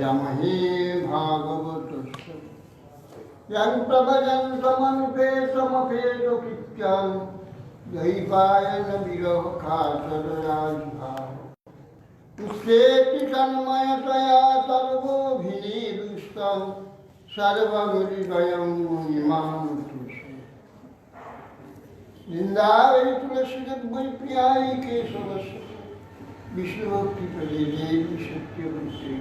भजामहे भागवतस्य यं प्रभजन्तमनुपेतमपेतकृत्यं द्वैपायन विरहकातरराजभाव पुष्पेति तन्मयतया सर्वोऽभिनिविष्टं सर्वहृदयं मुनिमानुतुष्टे वृन्दावै तुलसीदेवै प्रियाय केशवस्य विष्णुभक्तिपदे देवी सत्यवृत्ते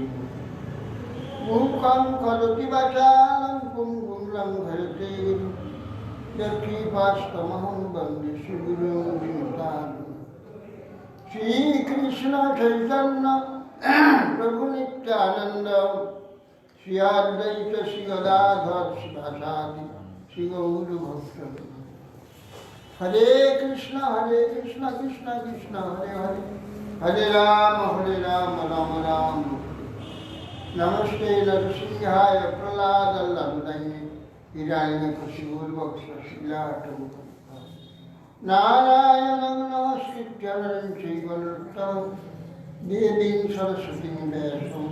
मूकं करोति वाचालं पुंगुं लङ्घयते यत्कृपास्तमहं वन्दे सुगुरुं विनुताम् श्रीकृष्ण चैतन्य प्रभु नित्यानंद श्री अद्वैत श्री गदाधर शिवासादि श्री गौर भक्त हरे कृष्ण कृष्ण कृष्ण हरे हरे हरे राम राम राम नमस्ते नरसिंहाय प्रहलाद लंदने हिरण्यकशिपूर्वक्षशिलाटमुख नारायणं नमस्कृत्य नरं चैव नरोत्तमं देवीं सरस्वतीं व्यासं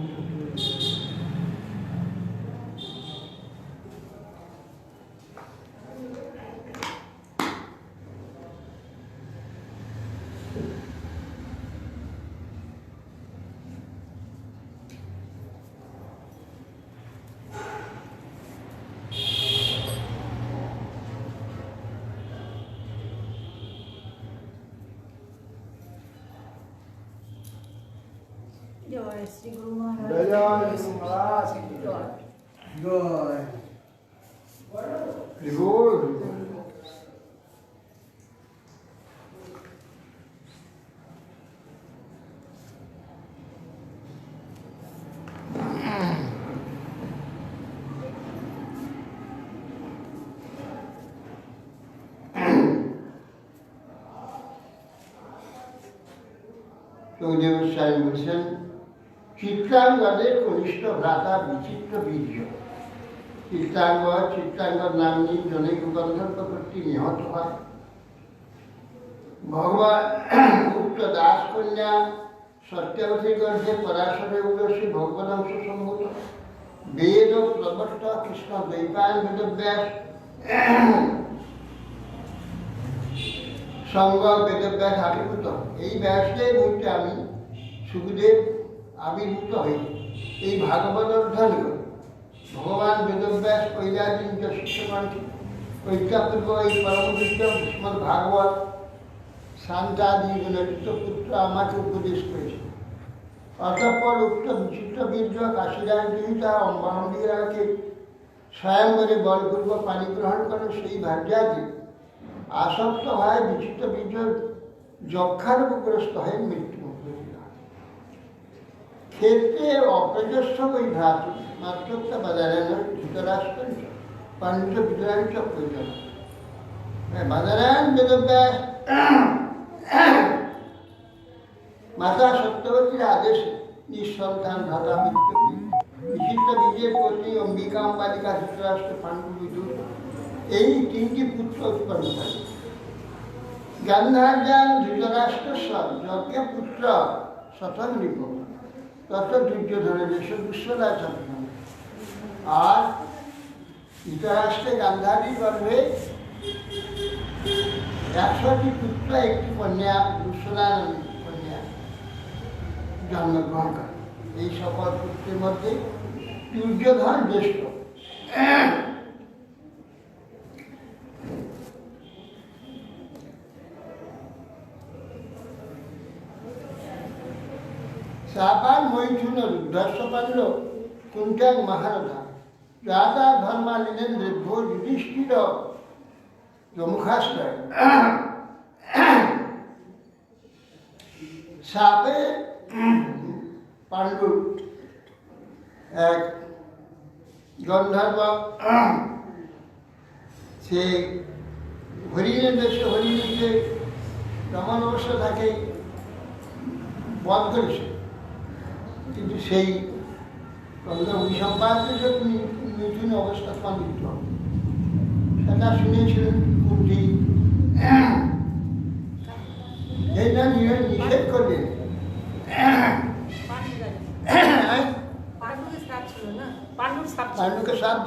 जय श्री गुरु महाराज जय श्री महाराज की जय जय सुखदेव साई বলছেন চিত্রাঙ্গদের কনিষ্ঠ ভ্রাতা বিচিত্র বীর্য চিত্রাঙ্গর নাম্নী জনে গন্ধর্ব কর্তৃক নিহত হয় ভগবান উক্ত দাস কন্যা সত্যাবতী গর্ভে পরাশরে উলসী ভগবদংশ সম্ভূত বেদ প্রবর্ত কৃষ্ণ দ্বৈপায়ন বেদব্যাস সঙ্গ বেদব্যাস আবির্ভূত এই ব্যাসদেব হইতে আমি সুখদেব আবির্ভূত হই এই ভাগবত অধ্যয়ন করি ভগবান বেদব্যাস কৈলাসিং শিষ্যগণকে ঐক্যপূর্ব এই পরমবিদ্য শ্রীমদ্ ভাগবত শান্তাদি গুণযুক্ত পুত্র আমাকে উপদেশ করেছে অতঃপর উক্ত বিচিত্র বীর্য কাশীরাজ দেহিতা অম্বাম্বিরাকে স্বয়ংবরে বলপূর্বক পানি গ্রহণ করে সেই ভার্যাদি আসক্ত হয় বিচিত্র বীর্য যক্ষারোগগ্রস্ত হয়ে মৃত্যুমুখে ক্ষেত্রে অপ্রজস্ব ওই ভ্রাতৃ মাত্রত্ব বাজারেন ধৃতরাষ্ট্র পাঞ্চ বিদ্রাঞ্চ প্রয়োজন বাজারায়ণ বেদব্যাস মাতা সত্যবতীর আদেশে নিঃসন্তান ভ্রাতা মৃত্যু বিচিত্র বীজের পত্নী অম্বিকা অম্বালিকা ধৃতরাষ্ট্র পাণ্ডু বিদুর এই তিনটি পুত্র উৎপন্ন হয় গান্ধার্যান ধৃতরাষ্ট্র যজ্ঞ পুত্র শতনৃপ তত দুর্যোধনের দেশ দুঃসদা ছাত্র আর ধৃতরাষ্ট্রে গান্ধারী গর্ভে 100টি পুত্র একটি কন্যা দুঃসদা কন্যা জন্মগ্রহণ করে এই সকল পুত্রের মধ্যে দুর্যোধন জ্যেষ্ঠ सापान मैथुन रुद्रस्वपांड कुंत्याग महारथा राजा धर्मालिनेन्द्र भो युधिष्ठिर प्रमुखाश्रय सापे पांडु एक गंधर्व से हरिणेर देशे हरिणीके रमण अवस्था थाके बध करेছে কিন্তু সেই অভিসম্পাদকে মিথুন অবস্থা স্পন্দিত সেটা শুনেছিলেন কুন্তি এটা নিষেধ করলেন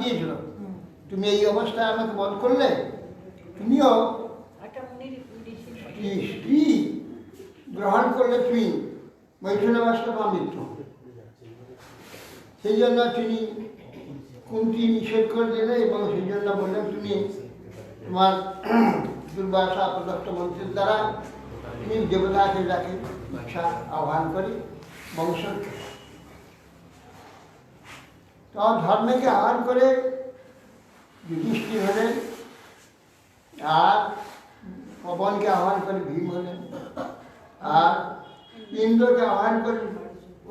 দিয়েছিল, তুমি এই অবস্থায় আমাকে বধ করলে, তুমিও একটা মুনির স্ত্রী গ্রহণ করলে তুমি মৈথুনাবস্থা বা মৃত্যু। সেই জন্য তিনি কুন্তি নিষেধ করে দিলেন এবং সেই জন্য বললেন তুমি তোমার দুর্বাসা প্রদত্ত মন্ত্রের দ্বারা তুমি দেবতাকে ডাকে ইচ্ছা আহ্বান করে বংশ। তো ধর্মকে আহ্বান করে যুধিষ্ঠির হলেন, আর পবনকে আহ্বান করে ভীম হলেন, আর ইন্দ্রকে আহ্বান করে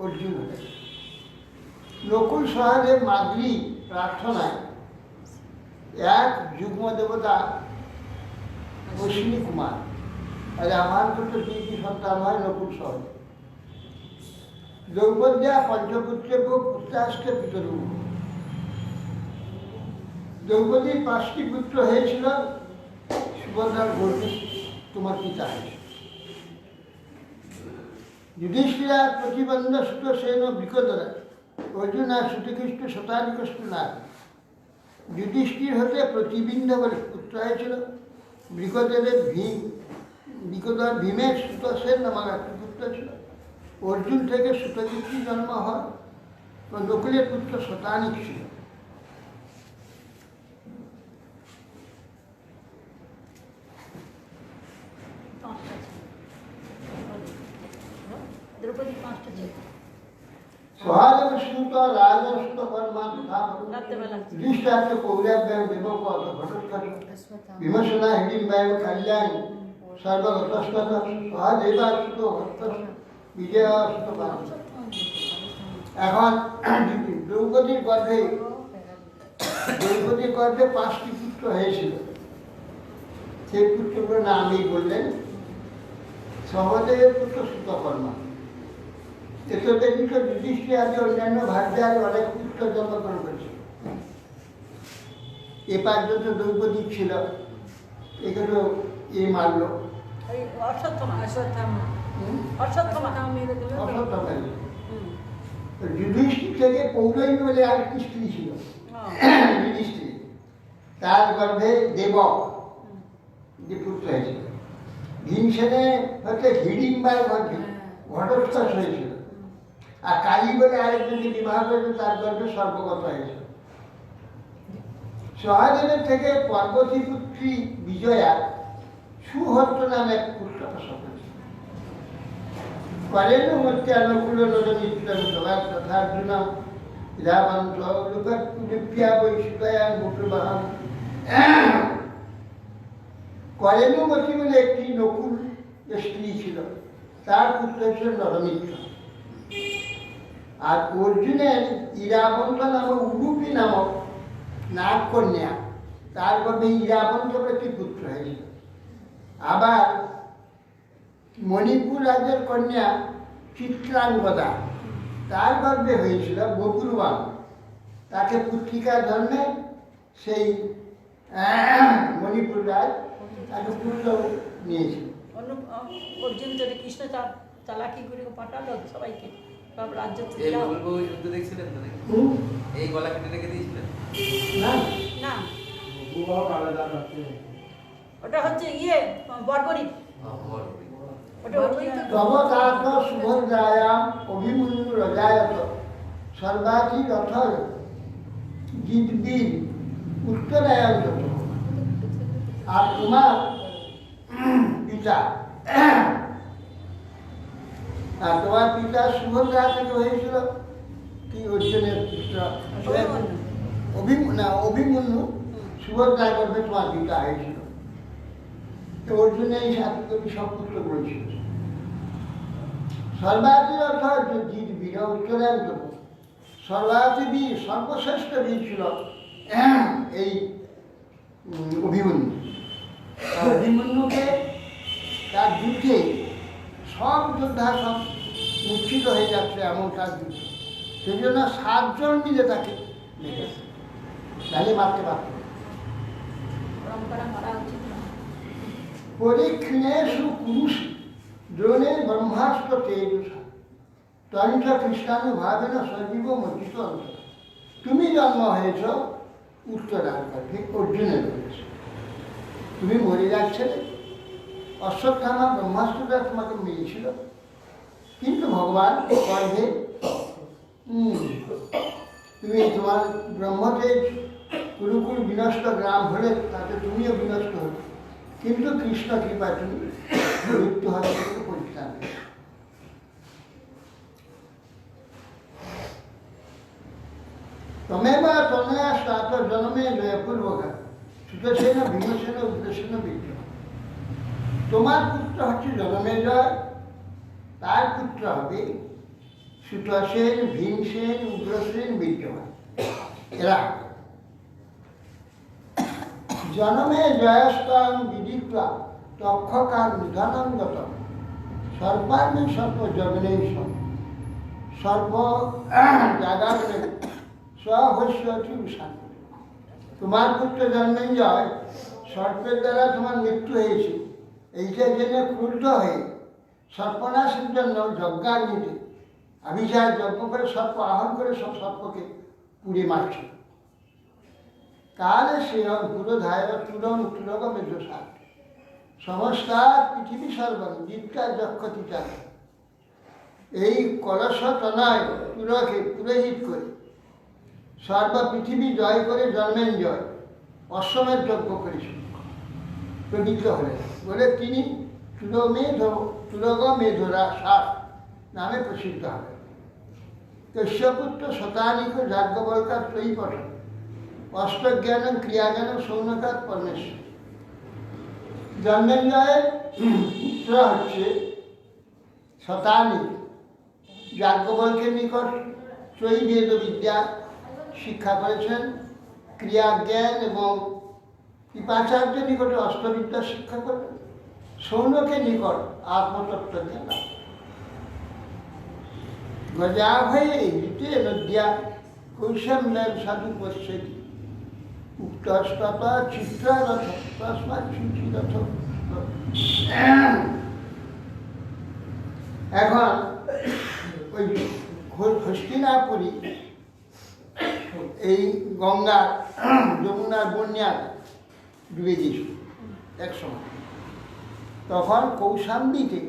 অর্জুন হলেন। নকুল সহদেব মাদ্রি প্রার্থনায় এক যুগ্ম দেবতা অশ্বিনী কুমার তাহলে আহ্বান করতে দুইটি সন্তান হয় নকুল সহদেব। দ্রৌপদ্যা পঞ্চপুত্রে পুত্রাস্তে পিতরু। দ্রৌপদীর 5টি পুত্র হয়েছিল, সুভদ্রার গর্ভে তোমার পিতা হয়েছিল। যুধিষ্ঠিরা প্রতিবন্ধ সুত সেন বৃকদরা অর্জুনা শ্রুতিকৃষ্ট শতাধিকষ্ট না। যুধিষ্ঠির হতে প্রতিবিন্ধ বলে পুত্র হয়েছিল, বৃকদেবের বৃকদর ভীমের সুত সেন নামক একটি পুত্র ছিল। অর্জুন থেকে সুতকীর্তি জন্ম হয়, নকুলের পুত্র শতানিক ছিল। দ্রৌপদী 5টা ছিল। সহদেব সুত রাজন সুত কর্মা তথা রাত্রেবেলা যুধিষ্ঠিরাকে কৌরব্যায় দেবক ঘটোৎকচ বিমর্শনা হিড়িম্বায় কল্যাণ সর্বগতস্কত সহদেবা সুত ভক্ত বিজয় সুত পান। এখন দ্রৌপদীর গর্ভে 5টি পুত্র হয়েছিল। সেই পুত্রগুলোর নাম এই বললেন। সহদেবের পুত্র সুতকর্মা, এত ব্যতীত যুধিষ্ঠির আদি অন্যান্য ভাগ্যার অনেক পুত্র জন্মগ্রহণ করেছিল। এ পর্যন্ত দ্রৌপদী ছিল, এগুলো মারল ওই অশ্বত্থামা অশ্বত্থামা মেরে দিল। অশ্বত্থামা। যুধিষ্ঠির থেকে পৌরহিনী বলে আরেকটি স্ত্রী ছিল যুধিষ্ঠির, তার গর্ভে দেবক যে পুত্র হয়েছিল। ভীমসেনে হচ্ছে হিড়িম্বার গর্ভে ঘটোৎকচ হয়েছিল, আর কালী বলে আরেকজনকে বিবাহ করেছে, তার গর্ভে সর্বগত হয়েছিল। সহদেবের থেকে পার্বতী পুত্রী বিজয়া সুহত্ত নামে এক পুত্র প্রসব হয়েছিল। করেন মধ্যে অনুকূল নদমিত্র তথার্জুন রাবন্ত লোকপ্রিয়া বৈশুদয়া মুখবাহন। করেনুমতি বলে একটি নকুল স্ত্রী ছিল, তার পুত্র ছিল নরমিত্র। আর অর্জুনের ইরাবন্ত নামক উডুপি নামক নাগকন্যা, তার গর্ভে ইরাবন্ত একটি পুত্র হয়েছিল। আবার মণিপুর রাজ্যের কন্যা চিত্রাঙ্গদা, তার গর্ভে হয়েছিল বকুলবান। তাকে পুত্রিকার জন্মে সেই মণিপুর রাজ তাকে পুত্র নিয়েছিল। অর্জুন যদি কৃষ্ণ চালাকি করে পাঠালো সবাইকে সব রাজ্য থেকে। এই বলবো যুদ্ধ দেখছিলেন তো নাকি? এই গলা কেটে রেখে দিয়েছিলেন না না, ওটা হচ্ছে বর্বরী। ওটা তব তাত সুভদ্রায়াম অভিমন্যু রজায়ত সর্বাধি রথ জিতবীর উত্তরায়ণ। আর তোমার পিতা সুভদ্রা থেকে হয়েছিল কি অর্জুনের পুত্র অভিমন্যু। সুভদ্রার গর্ভে তোমার পিতা হয়েছিল। তো অর্জুনে এই সাথে সব পুত্র বলেছিল। সর্বাধি অর্থ জিতবীর উত্তরায়ণ। সর্বাধি বীর, সর্বশ্রেষ্ঠ বীর ছিল এই অভিমন্যু। অভিমন্যুকে তার যুদ্ধে সব যোদ্ধা সব মূর্ছিত হয়ে যাচ্ছে এমন তার যুদ্ধ। সেই জন্য 7 জন মিলে তাকে মেরেছে, তাহলে মারতে পারত। পরম্পরা মারা উচিত না। পরীক্ষণেষু কুরুষ দ্রোণে ব্রহ্মাস্ত্র তেজসা তন্ত্র খ্রিস্টানুভাবে না সজীব মর্জিত অন্তর। তুমি জন্ম হয়েছ উত্তরায়ণ করবে অর্জুনের বলেছে, তুমি মরে যাচ্ছিলে, অশ্বত্থামা ব্রহ্মাস্ত্রটা তোমাকে মিলেছিল, কিন্তু ভগবান গর্ভে তুমি তোমার ব্রহ্মতেজ কুরুকুল বিনষ্ট গ্রাম হলে তাতে তুমিও বিনষ্ট হলে, কিন্তু কৃষ্ণ কৃপায় তুমি মৃত্যু হওয়া থেকে পরিত্রাণ পেয়েছ। তমেবা তনয়া স্নাত জন্মে জয়পূর্বক সুতসেন ভীমসেন উগ্রসেন বিদ্যমান। তোমার পুত্র হচ্ছে জনমেজয়, তার পুত্র হবে সুতসেন, ভীমসেন, উগ্রসেন, বিদ্যমান, এরা জনমে জয়স্তাং বিদিত্বা তক্ষকার নিধনং গতম সর্বাগ্নি সর্ব জগনেই সর্ব জাগাগ্নে স্বহস্যতি শান্তি। তোমার পুত্র জন্মেঞ্জয় সর্পের দ্বারা তোমার মৃত্যু হয়েছে, এইটা জেনে ক্রুদ্ধ হয়ে সর্পনাশের জন্য যজ্ঞাগ্নিতে অভিযান যজ্ঞ করে সর্প আহ্বান করে সব সর্পকে পুড়ে মারছে। কালে সে পুরোধায় তুলগমে দোষার সমস্তার পৃথিবী সর্বং জিৎকার যক্ষতি চাল। এই কলস তনয় তুলকে পুরোহিত করে সর্ব পৃথিবী জয় করে জন্মেঞ্জয় অশ্বমেধ যজ্ঞ করেছিল, প্রবৃত্ত হলেন বলে তিনি তুলগমেধরা সার নামে প্রসিদ্ধ হবেন। কশ্যপুত্র শতানিক যাজ্ঞবল্কার ত্রয়ী পঠন অষ্টজ্ঞানম ক্রিয়াজ্ঞানম সৌনকাত পরমেশ্বর। জন্মেঞ্জয়ের পুত্র হচ্ছে শতানিক, যাজ্ঞবল্কের নিকট ত্রয়ী বেদ বিদ্যা শিক্ষা করেছেন, ক্রিয়াজ্ঞান এবং কৃপাচার্যের নিকটে অষ্টবিদ্যা শিক্ষা করেন, সৌনকের নিকট আত্মতত্ত্ব জ্ঞান। গজা হয়ে ঋতে নদ্যা কৌশম্যের সাধু পশ্যতি উক্তস্তত চিত্ররথ তস্মাৎ সুচিরথ। এখন ওই হস্তিনাপুরী এই গঙ্গা যমুনার বন্যার ডুবে গিয়েছিল এক সময়। তখন কৌশাম্বীতে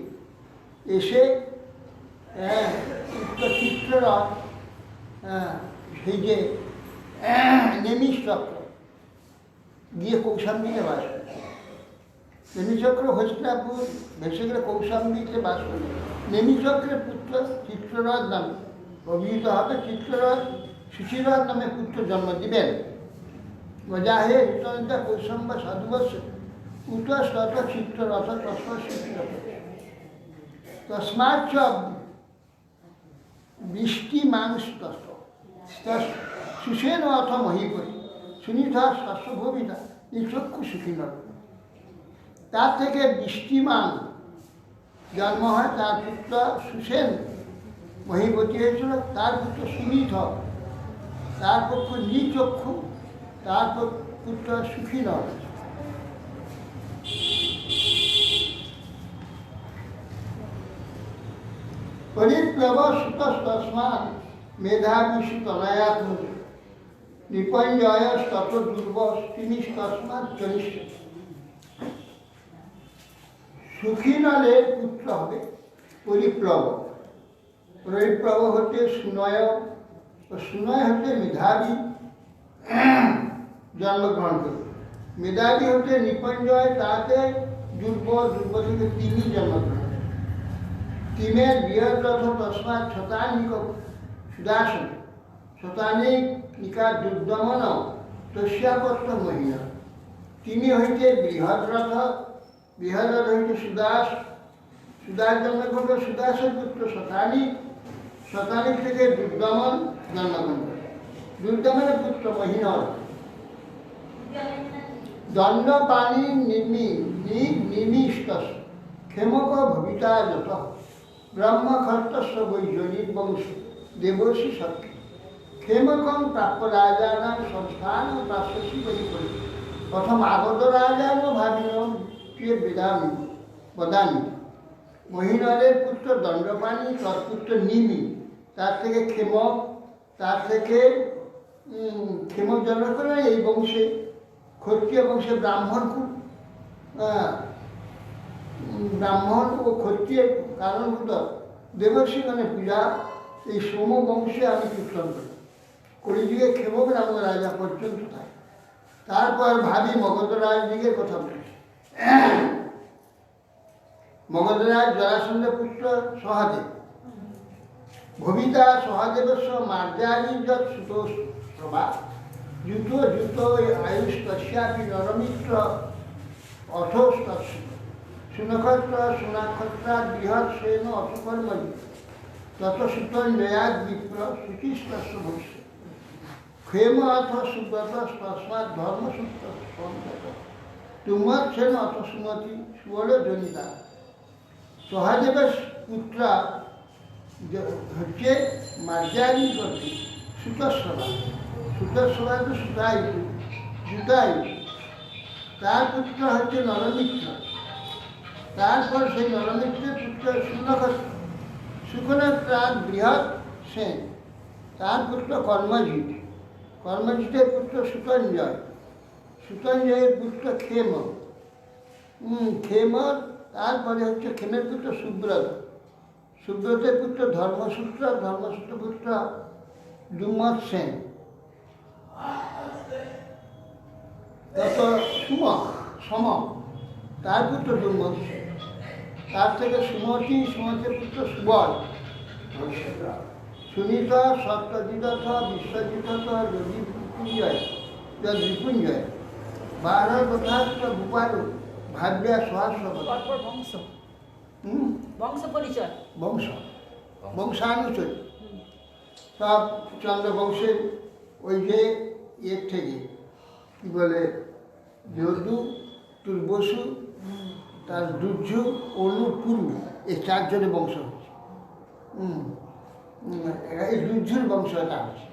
এসে চিত্ররথ সেই যে নেমিচক্র গিয়ে কৌশাম্বীতে বাস করে। নেমিচক্র হস্তিনাপুর ভেসে গেলে কৌশাম্বীতে বাস করে। নেমিচক্রের পুত্র চিত্ররথ নামে অভিহিত হবে। চিত্ররথ সুচিরথ নামে পুত্র জন্ম দিবেন। গজাহে হিতনিতা কৌশম্ব সাধুবৎস উতস্তত চিত্ররথ তস্মাৎ সুচিরথ। তস্মাৎ বৃষ্টি মানুষতস্ত সুষেন অথ মহিপতি সুনিধা শস্যভূমিতা নিচক্ষু সুখী নর। তার থেকে বৃষ্টিমান জন্ম হয়, তার পুত্র সুষেন মহিপতি হয়েছিল, তার পুত্র সুনিধ, তার পক্ষ নিচক্ষু, তার পুত্র সুখী নর। পরিপ্লব সুতস্তস্মাৎ মেধাবিষু তনয়াত্মজ নিপঞ্জয়স্তত দুর্বস্তিনিস্তস্মাৎ চলিষ্ঠ। সুখী নলের পুত্র হবে পরিপ্লব। পরিপ্লব হতে সুনয়, ও সুনয় হতে মেধাবী জন্মগ্রহণ করবে। মেধাবী হতে নিপঞ্জয়, তাতে দুর্বল, দুর্বল থেকে তিনি জন্মগ্রহণ। তিমের বৃহদ্রথ তস্মাৎ শতানিক সুদাসন শতানিক নিকা দুর্দমন তস্যাপত্য মহিলা। তিনি হইতে বৃহদ্রথ, বৃহদ্রথ হইতে সুদাস, সুদাস জন্মগ্রহণ করে সুদাসের পুত্র শতানিক, শতানিক থেকে দুর্দমন জন্মগ্রহণ করে। দুর্দমনের পুত্র মহিনর। দণ্ডপাণি নিমিষ্ট ক্ষেমক ভবিতা যত ব্রহ্মখর্তস্ব বৈজনীর বংশ দেবর্ষি সত্যি। ক্ষেমকম প্রাপ্য রাজানাম সংস্থান প্রাপ্যসি বলি করি প্রথম আগত রাজান ভাবিন প্রিয় বেদামি বদামি। মহিনরের পুত্র দণ্ডপাণি, তৎপুত্র নিমি, তার থেকে ক্ষেমক, তার থেকে ক্ষেম জন্ম করে এই বংশে, ক্ষত্রিয় বংশে ব্রাহ্মণ খুব ব্রাহ্মণ ও ক্ষত্রিয়ের কারণভূত দেবর্ষিগণের পূজা এই সোম বংশে আমি কীর্তন করি। কলিযুগে ক্ষেমক নামক রাজা পর্যন্ত থাকে। তারপর ভাবি মগধরাজ দিগের কথা বলেছি। মগধরাজ জরাসন্ধের পুত্র সহদেব, ভবিতা সহদেবস্য মার্জারিযৎ সুতোঃপ্রভা যুত যুত আয়ুষ তস্যাপি নরমিত্র অথস্তস্য সুনক্ষত্র সুনাক্ষত্রা বৃহৎ সেন অথকর্মণি তত সুতঞ্জয়াদ বিপ্র শুচিস্তস্য ভস্য ক্ষেম অথ সুব্রত তস্মাৎ ধর্মসূত্র সঞ্জত তুমৎসেন অথ সুমতি সুবল জনিতা। সহদেবের পুত্রা হচ্ছে মার্জারি গতি সুতস্রভা। সুতস্রভা তো সুতায়ু, জুতায়ু। তার পুত্র হচ্ছে নরমিত্র। তারপর সেই নরমিত্রের পুত্র সুনক্ষত্র। সুনক্ষত্রার বৃহৎ সেন, তার পুত্র কর্মজিৎ। কর্মজিতের পুত্র সুতঞ্জয়। সুতঞ্জয়ের পুত্র ক্ষেম। ক্ষেমর তারপরে হচ্ছে ক্ষেমের পুত্র সুব্রত। সুব্রতের পুত্র ধর্মসূত্র। ধর্মসূত্র পুত্র দুমৎ সেন। তত সম, তার পুত্র দুমৎ সেন। তার থেকে সুমতি, সুমতির পুত্র সুবল। সুনীত সত্যজিত বিশ্বজিত রিপুঞ্জয় রিপুঞ্জয় 12 তথাস্ত ভূপালু ভাব্যা সহস্র। পরপর বংশ, বংশ পরিচয়, বংশানুচয় সব চন্দ্রবংশের ওই যে এর থেকে কী বলে যদু, তুর্বসু, তার দুর্যু, অনু, পুরু, এই 4 জনের বংশ হচ্ছে। এই দুর্যুর বংশটা হচ্ছে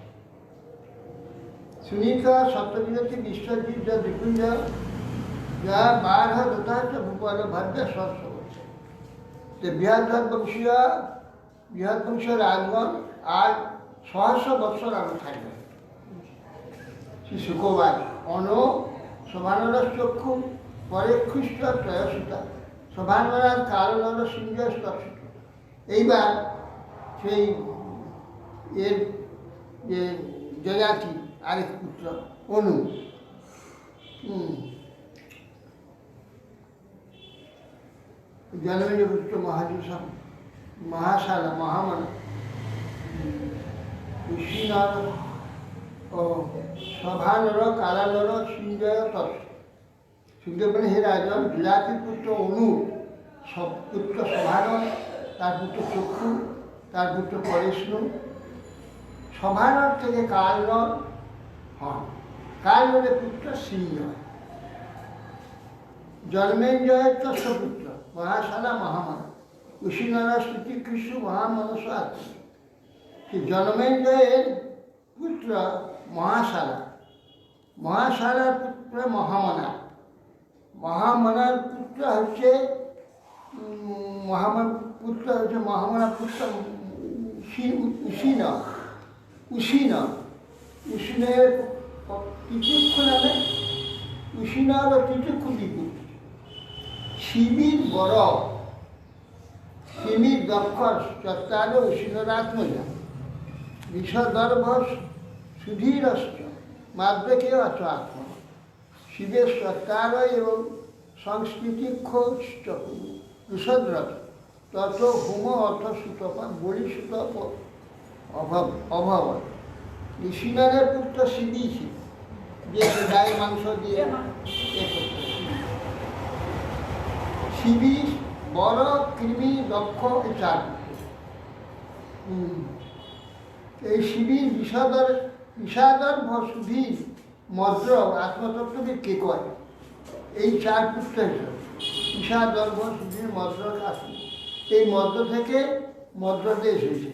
সুনীতা সপ্তবিরতি বিশ্বজিৎ যা বিপুঞ্জয় যা 12 তথাস্ত ভূপাল ভাব্যা সহস্র। বৃহৎ বংশীয় রাজগণ আর সহস্র বৎসর আরো থাকবে। শ্রী শুকবাদ অন শোভানর চক্ষু পরে খ্রিস্ট ত্রয়সুতা শোভানরার কারণর সিংহয় স্তৎসুত। এইবার সেই এর যে যজাতি আরেক পুত্র অনু, জন্মের পুত্র মহাজুষম, মহাশালা, মহামন, কুশীনর ও সভানর কালানর সিঞ্জয় তৎ। সুখদেব বলেন, হে রাজন, যজাতির পুত্র অনু, পুত্র সভানর, তার পুত্র চক্ষু, তার পুত্র পরেশনু, সভানর থেকে কালনর হন। কালনরের পুত্র সিঞ্জয়। জন্মেঞ্জয়ের তস্য পুত্র মহাশালা মহামন কুশীনরা শ্রুতিকৃষ্ণ মহামনস আত্ম। জন্মেঞ্জয়ের পুত্র মহাশালা, মহাশালার পুত্র মহামনা, মহামনার পুত্র হচ্ছে মহামনা পুত্র উশীনের তিতিক্ষু নামে উশীনর ও তিতিক্ষু বিপুল। শিবির বড়, শিবির দক্ষ চত্বার উশীনরাত্মজা বিষদর্ভ সুধীরশ্চ মাদ্রকে অচ আত্ম। শিবের সত্তার এবং সংস্কৃতিক্ষ বিষদ্রথ তত হোম অর্থ সুতপা বলি সুতপ অভাব। ঋষিনারের পুত্র শিবি, যে গায়ে মাংস দিয়ে শিবি বড়, কৃমি, দক্ষ, এই 4 পুত্র। এই শিবির বিষাদর সুধীর মদ্র আত্মতত্ত্ববিদ কে কয়, এই 4 পুত্র হিসাবে বিষাদর্ভ সুধীর মদ্র কাশি। এই মদ্র থেকে মদ্রদেশ হয়েছে।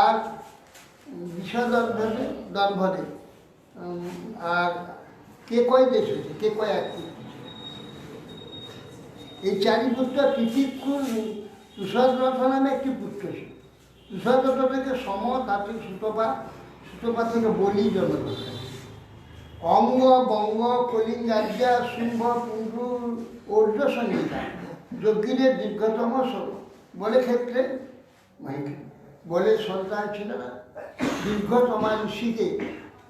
আর বিষদর্ভদে আর কে কয় দেশ হয়েছে, কে কয় 1 পুত্র। এই 4 পুত্র তিতিক্ষুর তুষাররথ নামে একটি পুত্র ছিল। তুষাররথ থেকে সম, তাতে সুতপা, সূত্রপাত থেকে বলি জন্মদশা। অঙ্গ বঙ্গ কলিঙ্গাজ্ঞা শুম্ভ পুণ্ডু ঔর্য সংহিতা যজ্ঞিনের দীর্ঘতম বলে ক্ষেত্রে বলে সন্তান ছিল না, দীর্ঘতমা ঋষিকে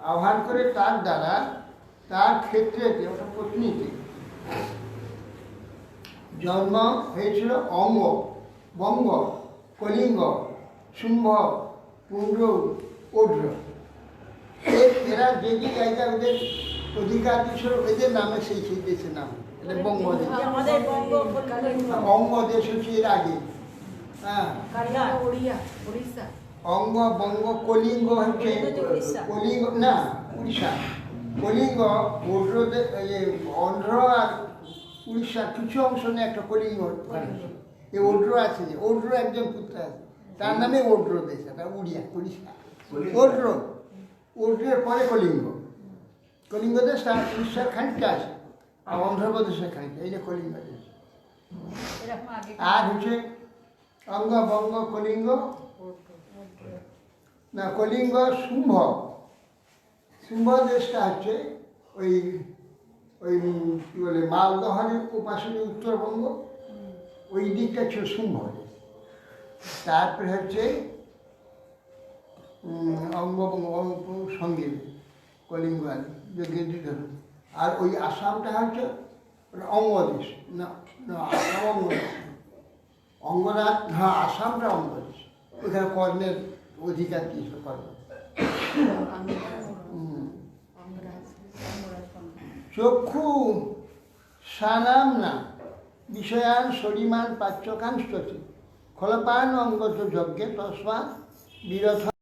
আহ্বান করে তার দ্বারা তার ক্ষেত্রে ওটা পত্নীতে জন্ম হয়েছিল অঙ্গ বঙ্গ কলিঙ্গ শুম্ভ পুণ্ড্র ঔর্য। এরা যে যে জায়গায় ওদের অধিকার ছিল ওদের নামে সেই সেই দেশের নাম, এটা বঙ্গদেশ। আমাদের বঙ্গ অঙ্গ দেশ হচ্ছে এর আগে, হ্যাঁ অঙ্গ বঙ্গ কলিঙ্গ হচ্ছে কলিঙ্গ না উড়িষ্যা, কলিঙ্গ অন্ধ্র আর উড়িষ্যার কিছু অংশ নিয়ে একটা কলিঙ্গ এই ওড্র আছে, যে ওড্র একজন পুত্র আছে তার নামে ওড্র দেশ, এটা উড়িষ্যা। ওড্র ওড্রের পরে কলিঙ্গ, কলিঙ্গ দেশ তার উড়িষ্যার খানিকটা আছে আর অন্ধ্রপ্রদেশের খানিকটা, এই যে কলিঙ্গ দেশ। আর হচ্ছে অঙ্গ বঙ্গ কলিঙ্গ না কলিঙ্গ শুম্ভ, শুম্ভ দেশটা হচ্ছে ওই ওই কী বলে মালদহের উপাসনী উত্তরবঙ্গ, ওই দিকটা ছিল শুম্ভ দেশ। তারপরে হচ্ছে অঙ্গ বঙ্গ সঙ্গে কলিঙ্গ আর ওই আসামটা হচ্ছে অঙ্গদেশ, না আসাম অঙ্গদেশ, অঙ্গরাজ, হ্যাঁ আসামটা অঙ্গদেশ, ওখানে কর্ণের অধিকার দিয়েছিল কর্ণ। চক্ষু সানাম না বিষয়ান শরীমান পাচ্যকান স্ততি খলপান অঙ্গত যজ্ঞে তস্মাৎ বিরথ